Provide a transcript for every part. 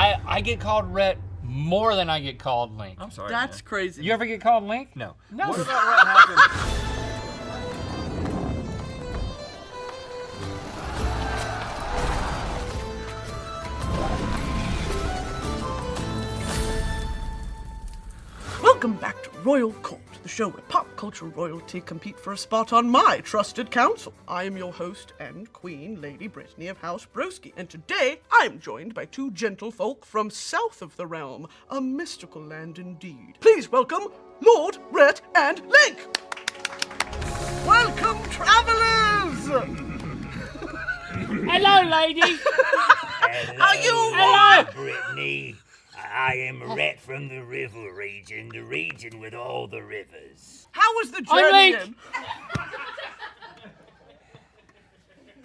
I get called Rhett more than I get called Link. I'm sorry. That's crazy. You ever get called Link? No. No. What about what happened? Welcome back to Royal Court, the show where pop culture royalty compete for a spot on my trusted council. I am your host and queen, Lady Brittany of House Broski, and today I am joined by two gentlefolk from south of the realm, a mystical land indeed. Please welcome Lord Rhett and Link. Welcome, travelers. Hello, lady. Are you? Hello. Brittany. I am Rhett from the river region, the region with all the rivers. How was the I'm journey? Link.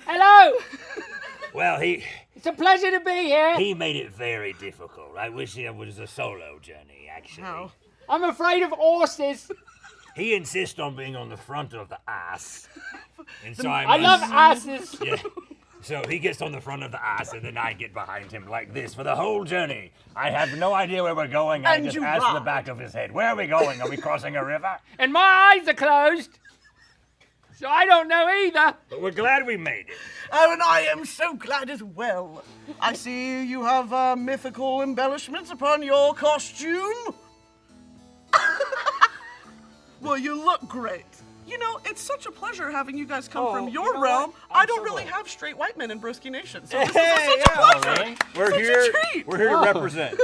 Hello. Well, It's a pleasure to be here. he made it very difficult. I wish it was a solo journey, actually. How? I'm afraid of horses. He insists on being on the front of the ass. And so I love asses. Yeah. So he gets on the front of the ass, and then I get behind him like this for the whole journey. I have no idea where we're going. I And just you ask the ride. back of his head. Where are we going? Are we crossing a river? And my eyes are closed. So I don't know either. But we're glad we made it. Oh, and I am so glad as well. I see you have mythical embellishments upon your costume. Well, you look great. You know, it's such a pleasure having you guys come from your realm. I don't really have straight white men in Broski Nation, so this is such a pleasure. Really? We're Such a here. treat. We're here to represent.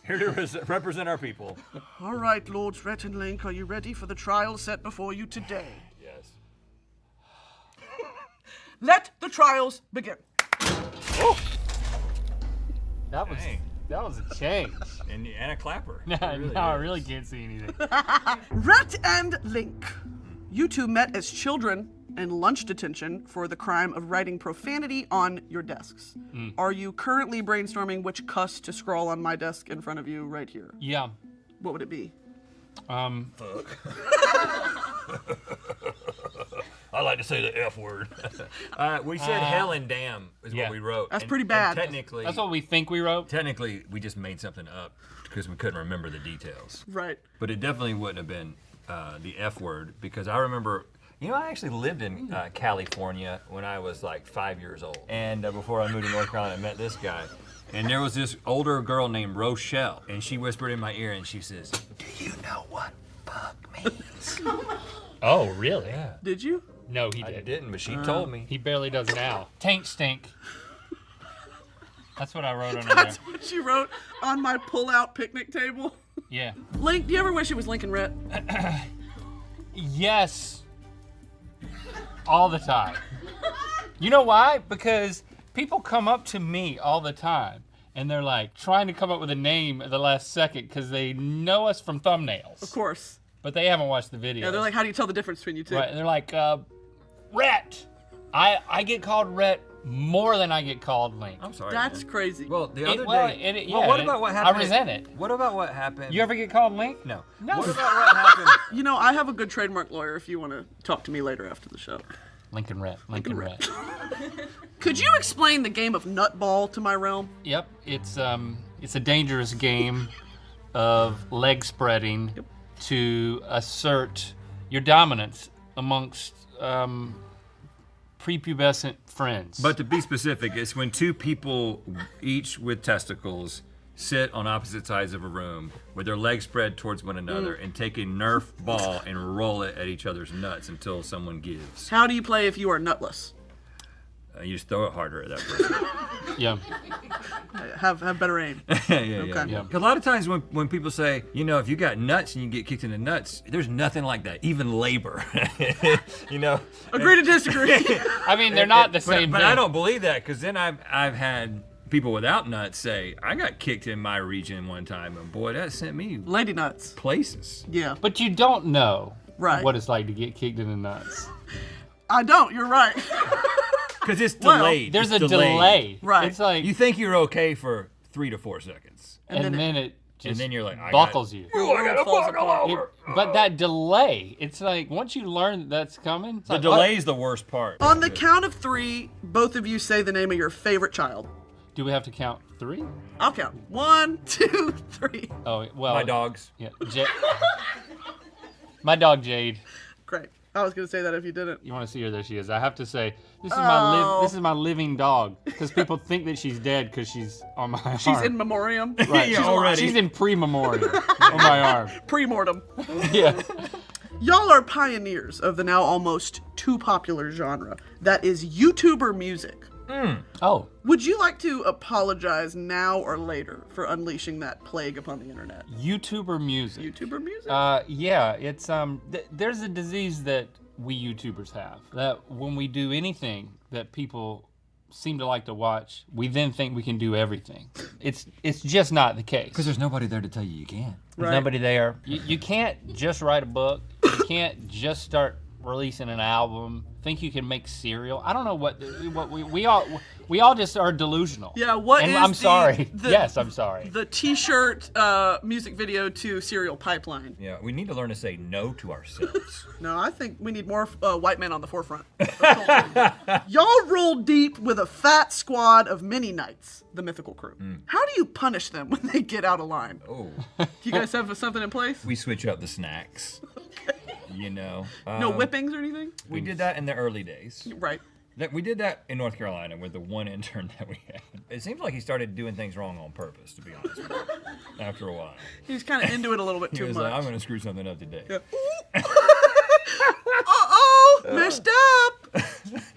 Here to represent our people. All right, Lords Rhett and Link, are you ready for the trial set before you today? Yes. Let the trials begin. That was Dang. that was a change. And a clapper. No, It really I is. really can't see anything. Rhett and Link, you two met as children in lunch detention for the crime of writing profanity on your desks. Are you currently brainstorming which cuss to scrawl on my desk in front of you right here? Yeah. What would it be? I like to say the F word. We said hell and damn is yeah. what we wrote. That's And- pretty and bad. technically, That's what we think we wrote. we just made something up because we couldn't remember the details. Right. But it definitely wouldn't have been the F word because I remember, I actually lived in California when I was like 5 years old. And before I moved to North Carolina, I met this guy. And there was this older girl named Rochelle. And she whispered in my ear and she says, "Do you know what fuck means?" Oh, really? Yeah. Did you? No, he I didn't. didn't, but she told me. He barely does now. Taint stink. That's what I wrote under That's there. what you wrote on my pull-out picnic table. Yeah. Link, do you ever wish it was Link and Rhett? Yes. All the time. You know why? Because people come up to me all the time and they're like trying to come up with a name at the last second because they know us from thumbnails. Of course. But they haven't watched the video. Yeah, they're like, how do you tell the difference between you two? Right, and they're like, Rhett. I get called Rhett more than I get called Link. I'm sorry. That's man. crazy. Well, the It- other well, day. it- well, yeah, what it- about what I happened? resent it. What about what happened? You ever get called Link? No. No. What about what happened? You know, I have a good trademark lawyer if you want to talk to me later after the show. Lincoln Rhett. Lincoln Rhett. Could you explain the game of nutball to my realm? Yep, it's a dangerous game of leg spreading to assert your dominance amongst prepubescent friends. But to be specific, it's when two people, each with testicles, sit on opposite sides of a room with their legs spread towards one another and take a Nerf ball and roll it at each other's nuts until someone gives. How do you play if you are nutless? You just throw it harder at that person. yeah, Have better aim. yeah. Yeah. 'Cause a lot of times when people say, if you got nuts and you get kicked in the nuts, there's nothing like that. Even labor. Agree to disagree. I mean they're not the same But thing. I don't believe that because then I've had people without nuts say, I got kicked in my region one time and boy, that sent me Lady nuts. places. Yeah. But you don't know Right. what it's like to get kicked in the nuts. I don't. You're right. Because it's Well, delayed. There's It's a delayed. delay. Right. It's like, You think you're okay for 3 to 4 seconds. and then it just And then you're like, buckles you. Oh, I gotta Falls buckle apart. over. But that delay, it's like once you learn that's coming, it's The like, delay's the worst part. On the count of 3, both of you say the name of your favorite child. do we have to count 3? I'll count. 1, 2, 3. Oh, well. My dogs. Yeah. My dog, Jade. Great. I was going to say that if you didn't. You want to see her? There she is. I have to say, this is Oh. my living dog. Because people think that she's dead because she's on my arm. She's in memoriam. Right. Yeah, already. She's in pre-memoriam on my arm. Pre-mortem. Yeah. Y'all are pioneers of the now almost too popular genre that is YouTuber music. Oh. Would you like to apologize now or later for unleashing that plague upon the internet? YouTuber music. YouTuber music? Yeah, it's there's a disease that we YouTubers have, that when we do anything that people seem to like to watch, we then think we can do everything. It's just not the case. Because there's nobody there to tell you can't. There's Right. nobody there. You can't just write a book. You can't just start releasing an album. Think you can make cereal. I don't know what we all just are delusional. Yeah, what and is I'm the- sorry. the- Yes, I'm sorry. The t-shirt music video to Serial Pipeline. Yeah, we need to learn to say no to ourselves. No, I think we need more white men on the forefront. Y'all roll deep with a fat squad of mini knights, the mythical crew. How do you punish them when they get out of line? Oh. Do you guys have something in place? We switch up the snacks. You know. No whippings or anything? We did that in the early days. Right. We did that in North Carolina with the one intern that we had. It seems like he started doing things wrong on purpose, to be honest with you, after a while. He's kind of into it a little bit He too was much. like, I'm going to screw something up today. Yeah. Uh-oh! Messed up!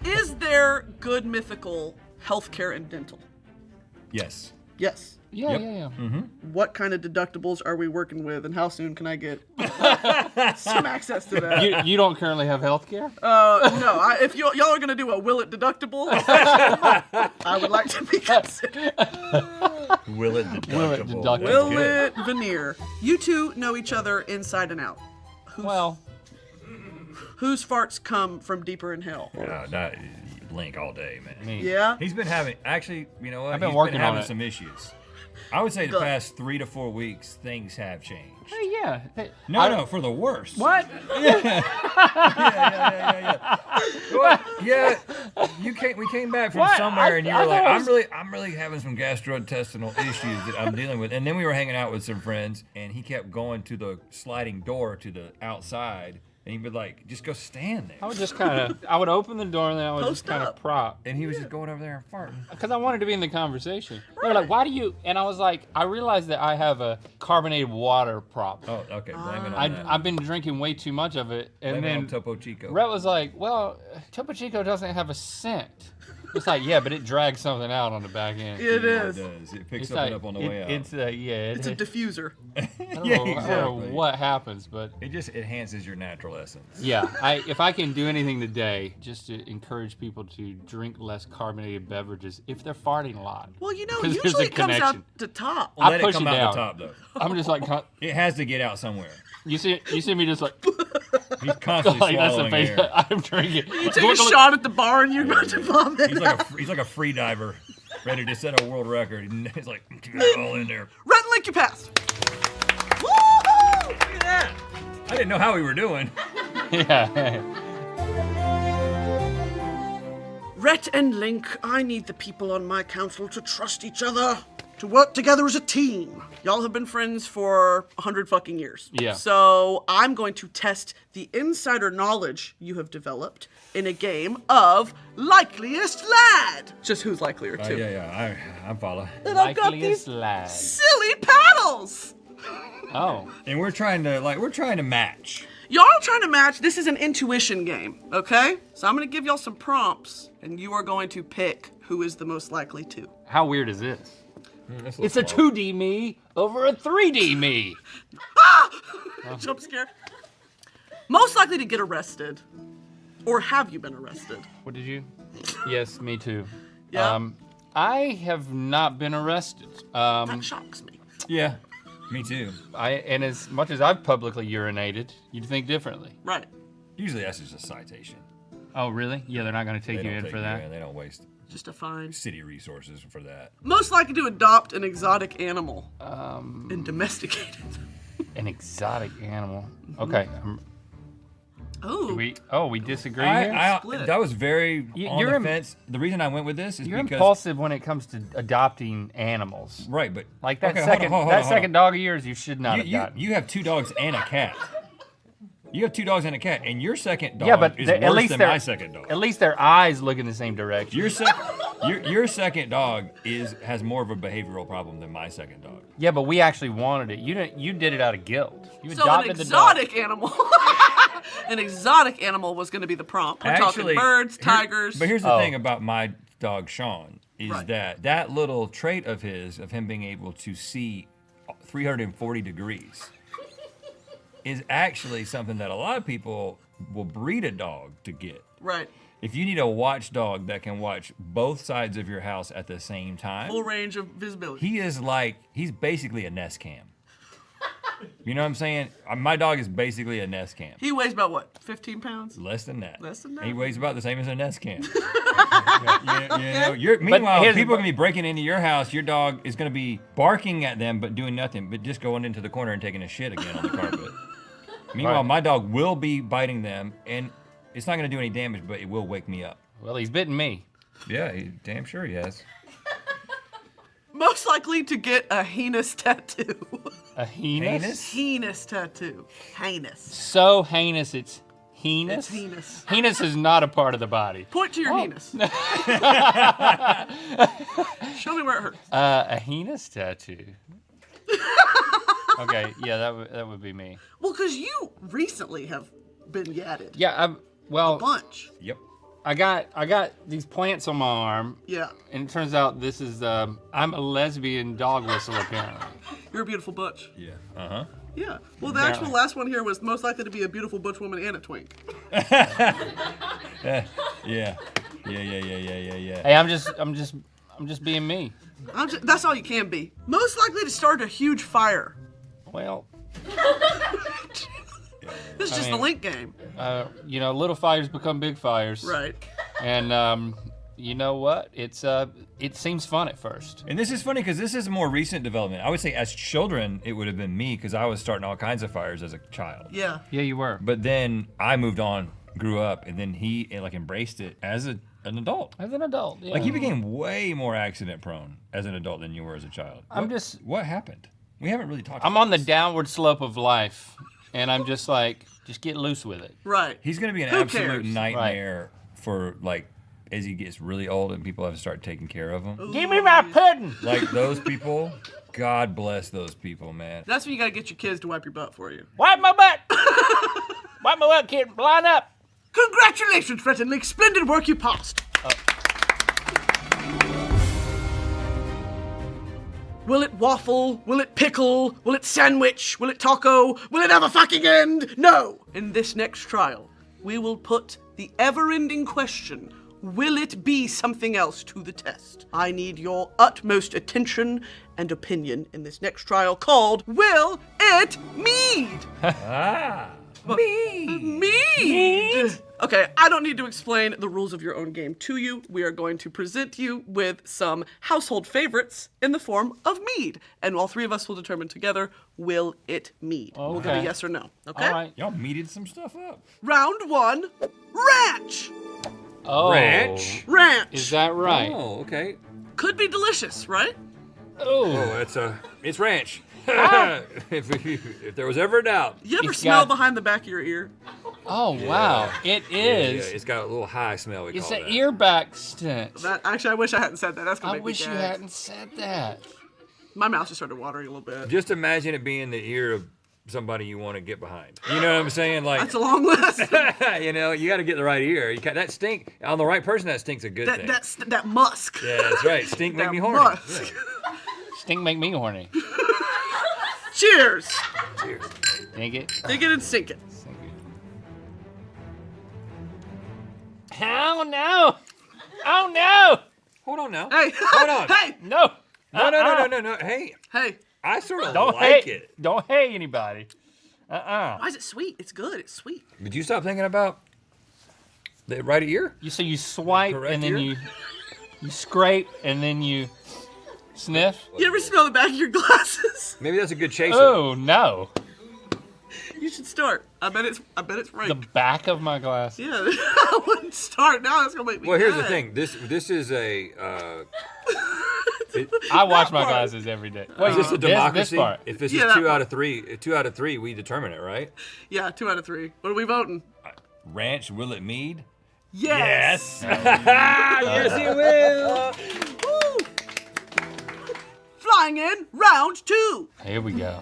Is there good mythical healthcare and dental? Yes. Yes. Yeah, Yep. yeah. What kind of deductibles are we working with, and how soon can I get some access to that? You don't currently have health care? No, if y'all are gonna do a will it deductible, I would like to be considered. Will it deductible? Will it deductible? Will it veneer? You two know each other inside and out. Whose farts come from deeper in hell? Not Link all day, man. Me. Yeah. He's been having, actually, you know what? I've been He's working been on having it. some issues. I would say the Good. past 3 to 4 weeks, things have changed. Hey, yeah. Hey, No, for the worse. What? Yeah. Well, yeah, we came back from What? somewhere and you I were like, thought it was- I'm really having some gastrointestinal issues that I'm dealing with. And then we were hanging out with some friends and he kept going to the sliding door to the outside and he'd be like, just go stand there. I would open the door and then I would just Post kind of up. prop. And he was just going over there and farting. Because I wanted to be in the conversation. They were like, why do you? And I was like, I realized that I have a carbonated water problem. Oh, okay, blame it on that. I've been drinking way too much of it. And Blame it on then Topo Chico. Rhett was like, well, Topo Chico doesn't have a scent. It's like, yeah, but it drags something out on the back end. It Yeah, is. it does. It picks It's something like, up on the way out. It's It's a diffuser. I don't Yeah, know, I don't exactly. know what happens, but It just enhances your natural essence. yeah, if I can do anything today, just to encourage people to drink less carbonated beverages if they're farting a lot. Well, you know, 'Cause there's usually a it comes out connection. the top. I Let it push come it out down. the top, though. I'm just like, It has to get out somewhere. you see me just like, He's constantly like that's the swallowing face air. I'm drinking. You take a shot at the bar and you're about to vomit. He's like a free diver, ready to set a world record. And he's like, keep it all in there. Rhett Link, you passed. Woohoo! Look at that. I didn't know how we were doing. Yeah. Rhett and Link, I need the people on my council to trust each other, to work together as a team. Y'all have been friends for 100 fucking years. Yeah. So I'm going to test the insider knowledge you have developed in a game of Likeliest Lad. Just who's likelier, too. Yeah, I follow. And I've got Likeliest these lad. silly paddles. Oh. And we're trying to match. Y'all are trying to match. This is an intuition game, okay? So I'm going to give y'all some prompts, and you are going to pick who is the most likely to. How weird is this? This It's looks a small. 2D me over a 3D me. Jump scare. Most likely to get arrested. Or have you been arrested? What did you? Yes, me too. Yeah. I have not been arrested. That shocks me. Yeah, me too. And as much as I've publicly urinated, you'd think differently. Right. Usually that's just a citation. Oh, really? Yeah, they're not going to take They you don't in take for you that. in. They don't waste Just a fine. city resources for that. Most likely to adopt an exotic animal. And domesticate it. An exotic animal. Okay. Oh. We disagree here? That was very on you're the fence. The reason I went with this is You're because impulsive when it comes to adopting animals. right, but Like that okay, second dog of yours, you should not have gotten. You have 2 dogs and a cat. You have 2 dogs and a cat, and your second dog Yeah, but is at worse least than their my second dog. At least their eyes look in the same direction. Your second dog has more of a behavioral problem than my second dog. Yeah, but we actually wanted it. You did it out of guilt. You So adopted an the dog. exotic animal. An exotic animal was going to be the prompt. We're talking birds, tigers. But here's the thing about my dog Sean is Right. that little trait of him being able to see 340 degrees is actually something that a lot of people will breed a dog to get. Right. If you need a watchdog that can watch both sides of your house at the same time, Full range of visibility. he's basically a Nest Cam. You know what I'm saying? My dog is basically a Nest Cam. He weighs about what? 15 pounds? Less than that. Less than that? He weighs about the same as a Nest Cam. Meanwhile, here's people are the- going to be breaking into your house. Your dog is going to be barking at them but doing nothing, but just going into the corner and taking a shit again on the carpet. Meanwhile, Right. my dog will be biting them, and it's not going to do any damage, but it will wake me up. Well, he's bitten me. Yeah, damn sure he has. Most likely to get a heinous tattoo. A heinous? Heinous? Heinous tattoo. Heinous. So heinous, it's heinous? It's heinous. Heinous is not a part of the body. Point to your heinous. Show me where it hurts. A heinous tattoo. Okay, yeah, that would be me. Well, because you recently have been yadded. Yeah, A bunch. bunch. Yep. I got these plants on my arm, Yeah. and it turns out this is I'm a lesbian dog whistle apparently. You're a beautiful butch. Yeah. Uh-huh. Yeah. Well, the actual last one here was most likely to be a beautiful butch woman and a twink. Yeah. Hey, I'm just being me. That's all you can be. Most likely to start a huge fire. Well, This is just mean- the Link game. little fires become big fires. Right. And you know what? It seems fun at first. And this is funny because this is a more recent development. I would say as children, it would have been me because I was starting all kinds of fires as a child. Yeah. Yeah, you were. But then I moved on, grew up, and then he embraced it as an adult. As an adult, yeah. Like he became way more accident prone as an adult than you were as a child. What happened? We haven't really talked. I'm about on the this. downward slope of life, and I'm just like, just get loose with it. Right. He's gonna be an Who absolute cares? nightmare for as he gets really old and people have to start taking care of him. Give me my pudding. Like those people, God bless those people, man. That's when you gotta get your kids to wipe your butt for you. Wipe my butt. Wipe my butt, kid. Line up. Congratulations, Rhett Link. Splendid work you passed. Will it waffle? Will it pickle? Will it sandwich? Will it taco? Will it have a fucking end? No! In this next trial, we will put the ever-ending question, will it be something else to the test? I need your utmost attention and opinion in this next trial called Will It Mead? Mead! Okay, I don't need to explain the rules of your own game to you. We are going to present you with some household favorites in the form of mead. And all three of us will determine together, will it mead? We'll give a Okay. yes or no. Okay? All right. Y'all meated some stuff up. Round one, ranch! Oh. Ranch? Ranch! Is that right? Oh, okay. Could be delicious, right? Oh. It's ranch. if there was ever a doubt. You ever It's smell got- behind the back of your ear? Oh, wow. It is. It's got a little high smell. We It's call an that. ear back stench. Actually, I wish I hadn't said that. That's gonna I make wish me you gag. hadn't said that. My mouth just started watering a little bit. Just imagine it being the ear of somebody you want to get behind. You know what I'm saying? Like, That's a long list. you know, you got to get the right ear. That stink on the right person. That stink's a good thing. that musk. Yeah, that's right. Stink make That me horny. musk. Stink make me horny. Cheers. Yeah. Cheers. Think it. Dig it and sink it. Sink it. Oh, no. Oh, no. Hold on now. Hey. Hold on. Hey. No. No. Hey, Hey. I sort of Don't like hate it. Don't hate anybody. Why is it sweet? It's good. It's sweet. Did you stop thinking about the right ear? You swipe Correct and then ear? you scrape and then you sniff. You ever smell the back of your glasses? Maybe that's a good chaser. Oh no. You should start. I bet it's right. The back of my glass. Yeah, I wouldn't start now. It's gonna make me. Well, here's the mad. thing. This is a. I wash my part. glasses every day. Is this a democracy? This part. If this Yeah, is that 2 out of 3, we determine it, right? Yeah, 2 out of 3. What are we voting? Ranch Willet Mead. Yes. Yes, you will. Woo. Flying in round 2. Here we go.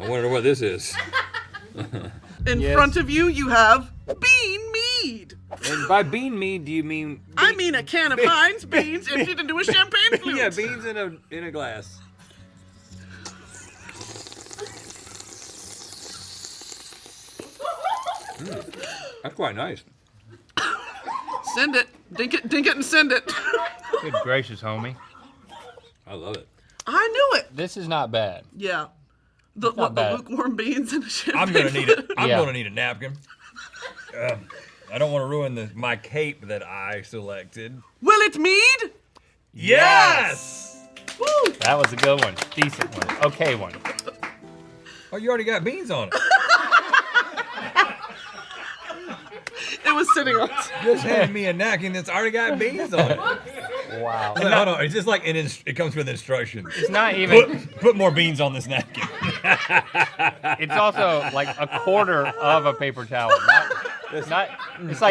I wonder what this is. In Yes. front of you, you have bean mead. And by bean mead, do you mean? I mean a can of Heinz beans emptied into a champagne flute. Yeah, beans in a glass. That's quite nice. Send it. Dink it, and send it. Good gracious, homie. I love it. I knew it. This is not bad. Yeah. The not bad. lukewarm beans and a champagne I'm gonna need it. I'm Yeah. gonna need a napkin. I don't want to ruin my cape that I selected. Will it mead? Yes. Woo. That was a good one. Decent one. Okay one. Oh, you already got beans on it. It was sitting on. Just hand me a napkin that's already got beans on it. Wow. Hold on, it's just like it comes with instructions. It's not even. Put more beans on this napkin. It's also like a quarter of a paper towel. It's like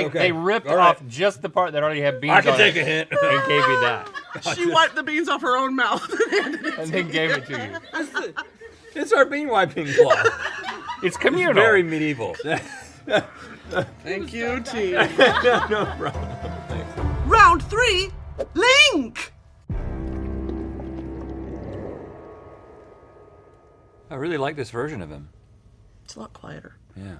Okay. they ripped All right. off just the part that already had beans I can on take it a hint. and gave you that, She wiped the beans off her own mouth. and then gave it to you. It's our bean wiping cloth. It's communal. Very medieval. Thank you, team. No problem. Thanks. Round 3, Link. I really like this version of him. It's a lot quieter. Yeah.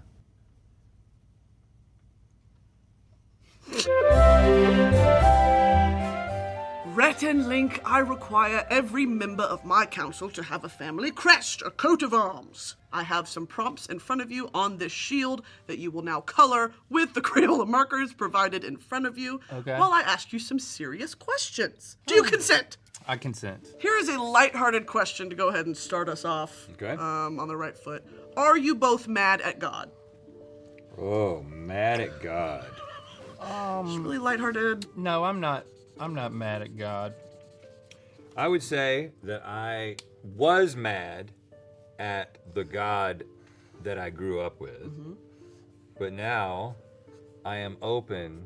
Rhett and Link, I require every member of my council to have a family crest, a coat of arms. I have some prompts in front of you on this shield that you will now color with the Crayola markers provided in front of you Okay. while I ask you some serious questions. Do you consent? I consent. Here is a lighthearted question to go ahead and start us off Okay. on the right foot. Are you both mad at God? Oh, mad at God. It's really lighthearted. No, I'm not. I'm not mad at God. I would say that I was mad at the God that I grew up with, but now I am open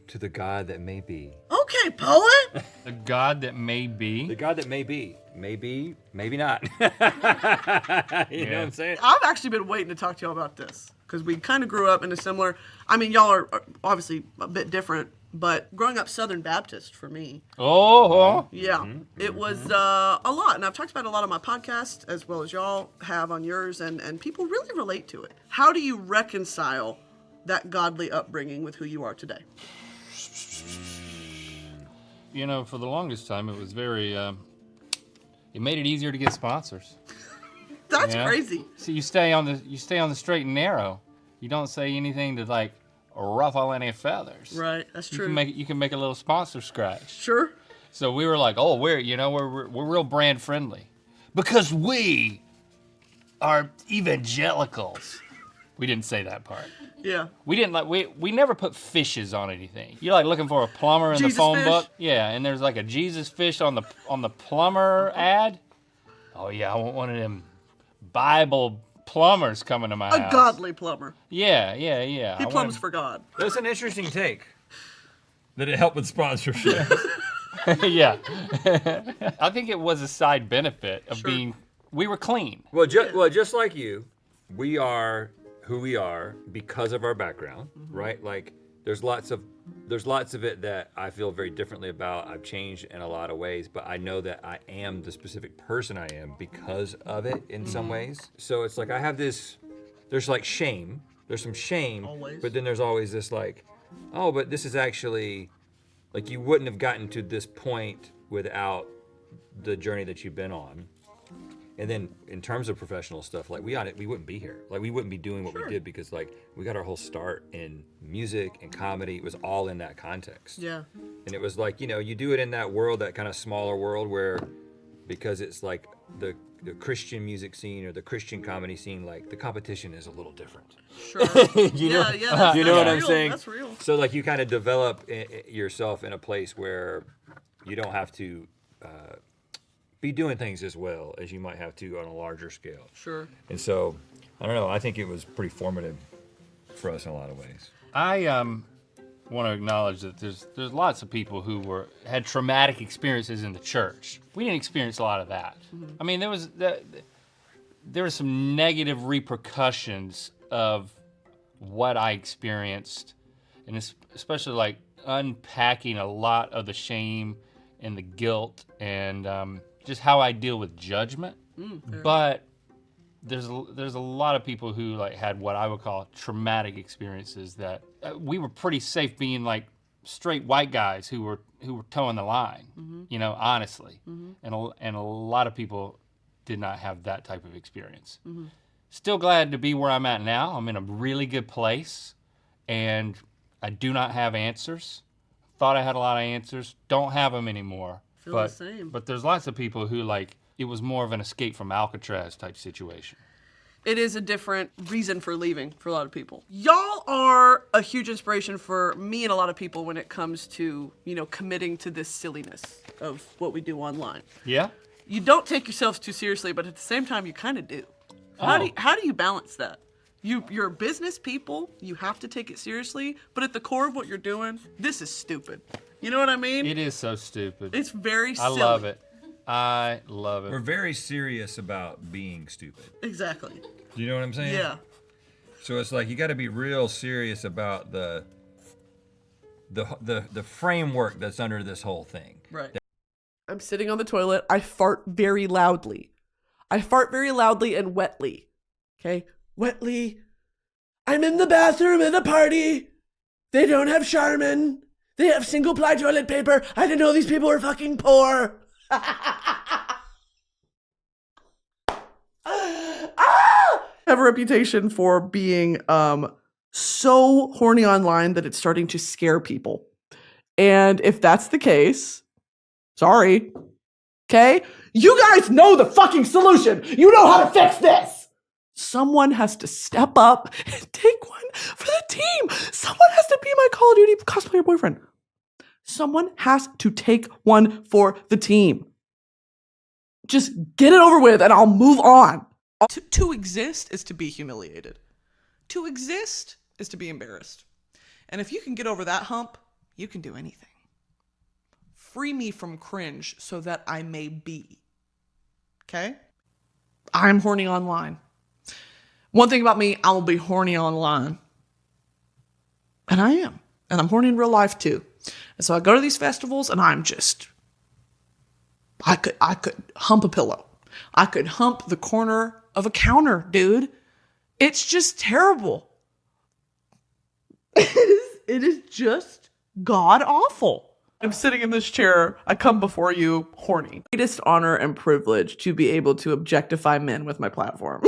to the God that may be. Okay, poet. The God that may be. The God that may be. Maybe, maybe not. You know what I'm saying? I've actually been waiting to talk to y'all about this because we kind of grew up in a similar. I mean, y'all are obviously a bit different, but growing up Southern Baptist for me, Oh. yeah, it was a lot, and I've talked about it a lot on my podcast as well as y'all have on yours, and people really relate to it. How do you reconcile that godly upbringing with who you are today? You know, for the longest time, it was very. It made it easier to get sponsors. That's Yeah. crazy. So you stay on the straight and narrow. You don't say anything to like ruffle any feathers. Right, that's You true. can make a little sponsor scratch. Sure. So we were like, oh, we're real brand friendly because we are evangelicals. We didn't say that part. Yeah. We didn't we never put fishes on anything. You're like looking for a plumber in Jesus the phone fish? book. Yeah, and there's like a Jesus fish on the plumber ad. Oh yeah, I want one of them Bible plumbers coming to my A house. godly plumber. Yeah. He plumbs for God. That's an interesting take. That it helped with sponsorship. Yeah. I think it was a side benefit of Sure. we were clean. Well, just like you, we are who we are because of our background, right? Like, there's lots of it that I feel very differently about. I've changed in a lot of ways, but I know that I am the specific person I am because of it in some ways. So it's like I have this. There's like shame. There's some shame, Always. but then there's always this like, oh, but this is actually like you wouldn't have gotten to this point without the journey that you've been on. And then in terms of professional stuff, like we wouldn't be here. Like we wouldn't be doing what we did because like we got our whole start in music and comedy. It was all in that context. Yeah. And it was like, you do it in that world, that kind of smaller world where because it's like the Christian music scene or the Christian comedy scene, like the competition is a little different. Sure. You know, Yeah, you know what I'm real. saying? That's real. So like you kind of develop yourself in a place where you don't have to be doing things as well as you might have to on a larger scale. Sure. And so, I don't know, I think it was pretty formative for us in a lot of ways. I want to acknowledge that there's lots of people who had traumatic experiences in the church. We didn't experience a lot of that. I mean, there was some negative repercussions of what I experienced, and especially like unpacking a lot of the shame and the guilt and just how I deal with judgment. But there's a lot of people who like had what I would call traumatic experiences that we were pretty safe being like straight white guys who were towing the line, you know, honestly. And a lot of people did not have that type of experience. Still glad to be where I'm at now. I'm in a really good place, and I do not have answers. Thought I had a lot of answers. Don't have them anymore. Feel the same. But there's lots of people who like it was more of an escape from Alcatraz type situation. It is a different reason for leaving for a lot of people. Y'all are a huge inspiration for me and a lot of people when it comes to, you know, committing to this silliness of what we do online. Yeah? You don't take yourselves too seriously, but at the same time, you kind of do. How do you balance that? You're business people. You have to take it seriously, but at the core of what you're doing, this is stupid. You know what I mean? It is so stupid. It's very silly. I love it. I love it. We're very serious about being stupid. Exactly. Do you know what I'm saying? Yeah. So it's like you got to be real serious about the framework that's under this whole thing. Right. I'm sitting on the toilet. I fart very loudly. I fart very loudly and wetly. Okay? Wetly. I'm in the bathroom at a party. They don't have Charmin. They have single-ply toilet paper. I didn't know these people were fucking poor. I have a reputation for being so horny online that it's starting to scare people. And if that's the case, sorry. Okay? You guys know the fucking solution. You know how to fix this. Someone has to step up and take one for the team. Someone has to be my Call of Duty cosplayer boyfriend. Someone has to take one for the team. Just get it over with and I'll move on. To exist is to be humiliated. To exist is to be embarrassed. And if you can get over that hump, you can do anything. Free me from cringe so that I may be. Okay? I'm horny online. One thing about me, I will be horny online. And I am. And I'm horny in real life too. And so I go to these festivals and I'm just, I could hump a pillow. I could hump the corner of a counter, dude. It's just terrible. It is just god awful. I'm sitting in this chair. I come before you horny. Greatest honor and privilege to be able to objectify men with my platform.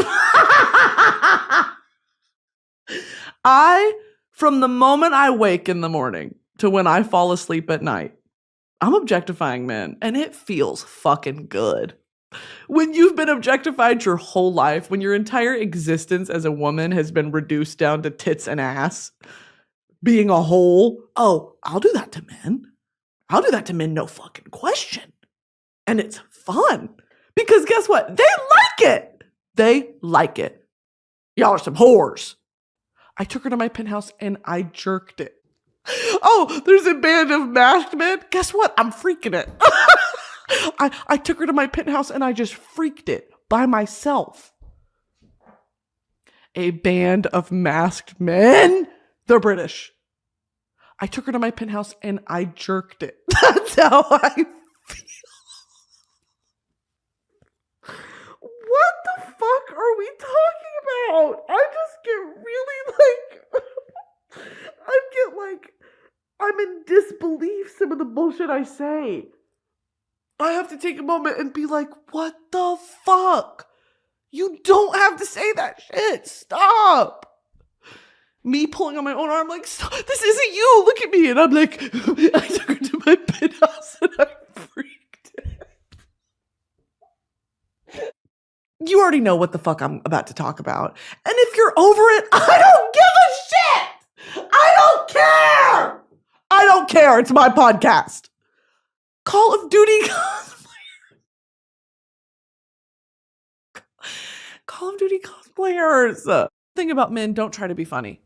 From the moment I wake in the morning to when I fall asleep at night, I'm objectifying men, and it feels fucking good. When you've been objectified your whole life, when your entire existence as a woman has been reduced down to tits and ass, being a whole, oh, I'll do that to men. I'll do that to men, no fucking question. And it's fun. Because guess what? They like it. They like it. Y'all are some whores. I took her to my penthouse and I jerked it. Oh, there's a band of masked men. Guess what? I'm freaking it. I took her to my penthouse and I just freaked it by myself. A band of masked men. They're British. I took her to my penthouse and I jerked it. That's how I feel. What the fuck are we talking about? I just get really I'm in disbelief some of the bullshit I say. I have to take a moment and be like, what the fuck? You don't have to say that shit. Stop. Me pulling on my own arm like, stop. This isn't you. Look at me. And I'm like, I took her to my penthouse and I freaked it. You already know what the fuck I'm about to talk about. And if you're over it, I don't give a shit. I don't care. I don't care. It's my podcast. Call of Duty Call of Duty cosplayers. Thing about men, don't try to be funny.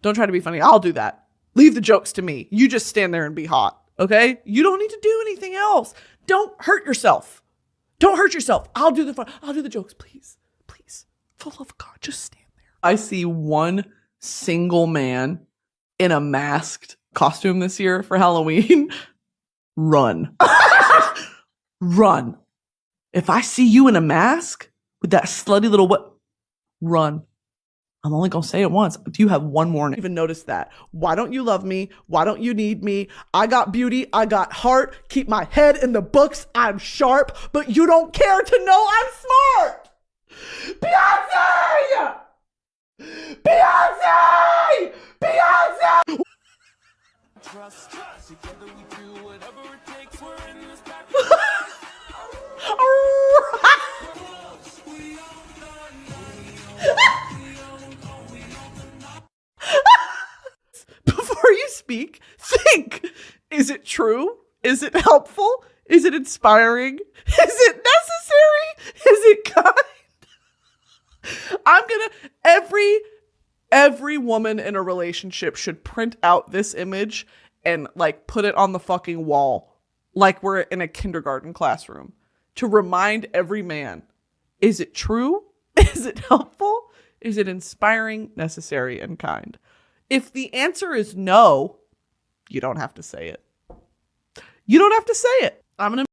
Don't try to be funny. I'll do that. Leave the jokes to me. You just stand there and be hot. Okay? You don't need to do anything else. Don't hurt yourself. Don't hurt yourself. I'll do the fun. I'll do the jokes. Please. Please. For the love of God, just stand there. I see one single man in a masked costume this year for Halloween. Run. Run. If I see you in a mask with that slutty little what? Run. I'm only going to say it once. Do you have one more? Even notice that. Why don't you love me? Why don't you need me? I got beauty. I got heart. Keep my head in the books. I'm sharp, but you don't care to know I'm smart. Beyonce! Beyonce! Beyonce! Trust. Together we do whatever it takes. We're in this Before you speak, think. Is it true? Is it helpful? Is it inspiring? Is it necessary? Is it kind? Every woman in a relationship should print out this image and like put it on the fucking wall like we're in a kindergarten classroom to remind every man, is it true? Is it helpful? Is it inspiring, necessary, and kind? If the answer is no, you don't have to say it. You don't have to say it. I'm going to